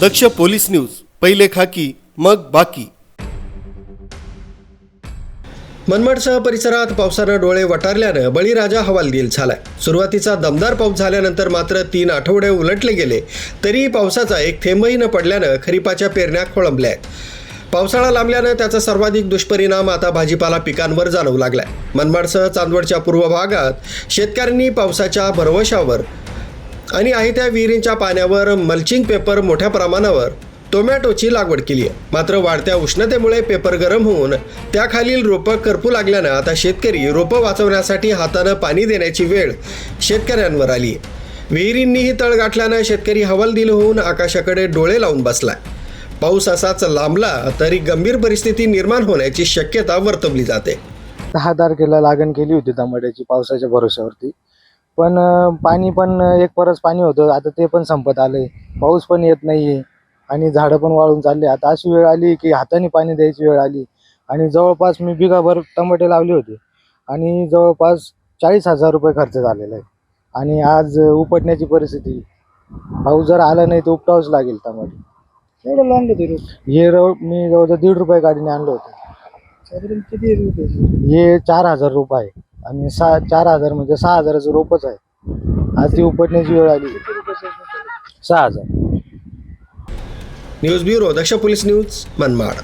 दक्ष police news, पहिले खाकी मग बाकी. मनमाडसह परिसरात पावसानं डोळे वटारल्यानं बळीराजा हवालदिल झालाय. सुरुवातीचा दमदार पाऊस झाल्यानंतर मात्र 3 आठवडे उलटले गेले तरी पावसाचा एक थेंबही न पडल्यानं खरीपाच्या पेरण्या खोळंबल्या आहेत. पावसाळा लांबल्यानं त्याचा सर्वाधिक दुष्परिणाम आता भाजीपाला पिकांवर जाणवू लागलाय. मनमाडसह चांदवडच्या पूर्व भागात शेतकऱ्यांनी पावसाच्या भरवशावर आणि आहे त्या विहिरींच्या पाण्यावर मल्चिंग पेपर मोठ्या प्रमाणावर टोमॅटोची लागवड केली आहे. मात्र वाढत्या उष्णतेमुळे पेपर गरम होऊन त्याखालील रोपं करपू लागल्यानं आता शेतकरी रोपं वाचवण्यासाठी हातानं पाणी देण्याची वेळ शेतकऱ्यांवर आली आहे. विहिरींनीही तळ गाठल्यानं शेतकरी हवालदिल होऊन आकाशाकडे डोळे लावून बसलाय. पाऊस असाच लांबला तरी गंभीर परिस्थिती निर्माण होण्याची शक्यता वर्तवली जाते. 10 तारखेला लागण केली होती टमाट्याची पावसाच्या भरोश्यावरती, पण पाणी पण एक परस पाणी होतं, आता ते पण संपत आलंय. पाऊस पण येत नाहीये आणि झाडं पण वाळून चालले. आता अशी वेळ आली की हाताने पाणी द्यायची वेळ आली आणि जवळपास मी बिघाभर टमाटे लावले होते आणि जवळपास 40,000 रुपये खर्च झालेला आहे. आणि आज उपटण्याची परिस्थिती, पाऊस जर आला नाही तर उपटावंच लागेल टमाटे. एवढं आणलं ते रोप हे मी जवळजवळ 1.5 रुपये गाडीने आणलं होतं. साधारण किती रुपये? हे 4,000 रुपये आहे आणि 4,000 म्हणजे 6,000चं रोपच आहे. आज ती उपटण्याची वेळ आली. 6,000. न्यूज ब्युरो, दक्ष पोलीस न्यूज, मनमाड.